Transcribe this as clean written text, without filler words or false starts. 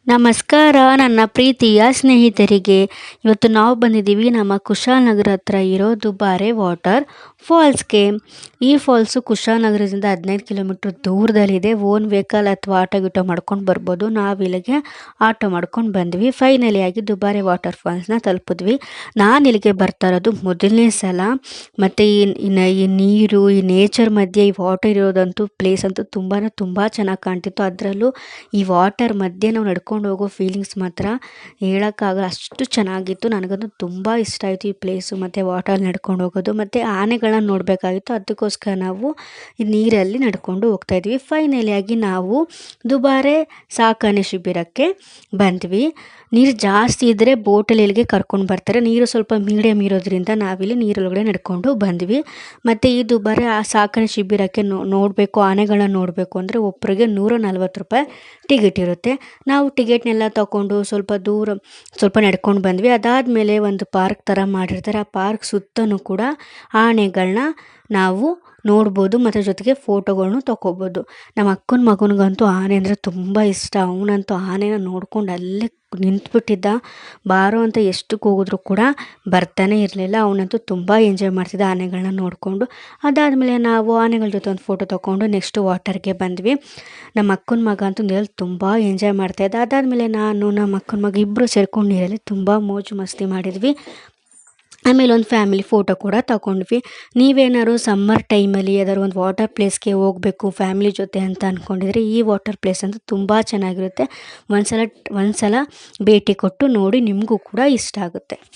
ನಮಸ್ಕಾರ ನನ್ನ ಪ್ರೀತಿಯ ಸ್ನೇಹಿತರಿಗೆ. ಇವತ್ತು ನಾವು ಬಂದಿದ್ದೀವಿ ನಮ್ಮ ಕುಶಾಲನಗರ ಹತ್ರ ಇರೋ ದುಬಾರೆ ವಾಟರ್ ಫಾಲ್ಸ್ಗೆ. ಈ ಫಾಲ್ಸು ಕುಶಾಲನಗರದಿಂದ 15 ಕಿಲೋಮೀಟ್ರ್ ದೂರದಲ್ಲಿದೆ. ಓನ್ ವೆಹಿಕಲ್ ಅಥವಾ ಆಟೋ ಗಿಟೋ ಮಾಡ್ಕೊಂಡು ಬರ್ಬೋದು. ನಾವು ಇಲ್ಲಿಗೆ ಆಟೋ ಮಾಡ್ಕೊಂಡು ಬಂದ್ವಿ. ಫೈನಲಿ ಆಗಿ ದುಬಾರೆ ವಾಟರ್ ಫಾಲ್ಸ್ನ ತಲುಪಿದ್ವಿ. ನಾನು ಇಲ್ಲಿಗೆ ಬರ್ತಾ ಇರೋದು ಮೊದಲನೇ ಸಲ. ಮತ್ತು ಈ ನೀರು, ಈ ನೇಚರ್ ಮಧ್ಯೆ ಈ ವಾಟರ್ ಇರೋದಂತೂ ಪ್ಲೇಸ್ ಅಂತೂ ತುಂಬ ಚೆನ್ನಾಗಿ ಕಾಣ್ತಿತ್ತು. ಅದರಲ್ಲೂ ಈ ವಾಟರ್ ಮಧ್ಯೆ ನಾವು ನಡ್ಕೊಂಡು ಹೋಗೋ ಫೀಲಿಂಗ್ಸ್ ಮಾತ್ರ ಹೇಳೋಕ್ಕಾಗಲ್ಲ, ಅಷ್ಟು ಚೆನ್ನಾಗಿತ್ತು. ನನಗಂತೂ ತುಂಬ ಇಷ್ಟ ಆಯಿತು ಈ ಪ್ಲೇಸು ಮತ್ತು ವಾಟರ್ ನಡ್ಕೊಂಡು ಹೋಗೋದು. ಮತ್ತು ಆನೆಗಳನ್ನ ನೋಡಬೇಕಾಗಿತ್ತು, ಅದಕ್ಕೋಸ್ಕರ ನಾವು ಈ ನೀರಲ್ಲಿ ನಡ್ಕೊಂಡು ಹೋಗ್ತಾಯಿದ್ವಿ. ಫೈನಲಿ ಆಗಿ ನಾವು ದುಬಾರೆ ಸಾಕಣೆ ಶಿಬಿರಕ್ಕೆ ಬಂದ್ವಿ. ನೀರು ಜಾಸ್ತಿ ಇದ್ದರೆ ಬೋಟಲ್ಲಿ ಇಲ್ಲಿಗೆ ಕರ್ಕೊಂಡು ಬರ್ತಾರೆ. ನೀರು ಸ್ವಲ್ಪ ಮೀಡಿಯಮ್ ಇರೋದ್ರಿಂದ ನಾವಿಲ್ಲಿ ನೀರೊಳಗಡೆ ನಡ್ಕೊಂಡು ಬಂದ್ವಿ. ಮತ್ತು ಈ ದುಬಾರೆ ಆ ಸಾಕಣೆ ಶಿಬಿರಕ್ಕೆ ನೋಡಬೇಕು, ಆನೆಗಳನ್ನ ನೋಡಬೇಕು ಅಂದರೆ ಒಬ್ಬರಿಗೆ 140 ರೂಪಾಯಿ ಟಿಕೆಟ್ ಇರುತ್ತೆ. ನಾವು ಟಿಕೆಟ್ನೆಲ್ಲ ತಗೊಂಡು ಸ್ವಲ್ಪ ನಡ್ಕೊಂಡು ಬಂದ್ವಿ. ಅದಾದಮೇಲೆ ಒಂದು ಪಾರ್ಕ್ ಥರ ಮಾಡಿರ್ತಾರೆ. ಆ ಪಾರ್ಕ್ ಸುತ್ತಲೂ ಕೂಡ ಆನೆಗಳನ್ನ ನಾವು ನೋಡ್ಬೋದು ಮತ್ತು ಜೊತೆಗೆ ಫೋಟೋಗಳ್ನು ತೊಗೋಬೋದು. ನಮ್ಮ ಅಕ್ಕನ ಮಗನಿಗಂತೂ ಆನೆ ಅಂದರೆ ತುಂಬ ಇಷ್ಟ. ಅವನಂತೂ ಆನೆನ ನೋಡ್ಕೊಂಡು ಅಲ್ಲೇ ನಿಂತ್ಬಿಟ್ಟಿದ್ದ. ಬಾರೋ ಅಂತ ಎಷ್ಟು ಕೂಗಿದ್ರು ಕೂಡ ಬರ್ತಾನೆ ಇರಲಿಲ್ಲ. ಅವನಂತೂ ತುಂಬ ಎಂಜಾಯ್ ಮಾಡ್ತಿದ್ದ ಆನೆಗಳನ್ನ ನೋಡಿಕೊಂಡು. ಅದಾದಮೇಲೆ ನಾವು ಆನೆಗಳ ಜೊತೆ ಒಂದು ಫೋಟೋ ತೊಗೊಂಡು ನೆಕ್ಸ್ಟು ವಾಟರ್ಗೆ ಬಂದ್ವಿ. ನಮ್ಮ ಅಕ್ಕನ ಮಗ ಅಂತೂ ನೀರಲ್ಲಿ ತುಂಬ ಎಂಜಾಯ್ ಮಾಡ್ತಾಯಿದ್ದ. ಅದಾದಮೇಲೆ ನಾನು ನಮ್ಮ ಅಕ್ಕನ ಮಗ ಇಬ್ಬರು ಸೇರ್ಕೊಂಡು ನೀರಲ್ಲಿ ತುಂಬ ಮೋಜು ಮಸ್ತಿ ಮಾಡಿದ್ವಿ. ಆಮೇಲೆ ಒಂದು ಫ್ಯಾಮಿಲಿ ಫೋಟೋ ಕೂಡ ತಗೊಂಡ್ವಿ. ನೀವೇನಾದ್ರು ಸಮ್ಮರ್ ಟೈಮಲ್ಲಿ ಯಾವ್ದಾದ್ರು ಒಂದು ವಾಟರ್ ಪ್ಲೇಸ್ಗೆ ಹೋಗಬೇಕು ಫ್ಯಾಮಿಲಿ ಜೊತೆ ಅಂತ ಅಂದ್ಕೊಂಡಿದ್ರೆ ಈ ವಾಟರ್ ಪ್ಲೇಸ್ ಅಂತೂ ತುಂಬ ಚೆನ್ನಾಗಿರುತ್ತೆ. ಒಂದು ಸಲ ಭೇಟಿ ಕೊಟ್ಟು ನೋಡಿ, ನಿಮಗೂ ಕೂಡ ಇಷ್ಟ ಆಗುತ್ತೆ.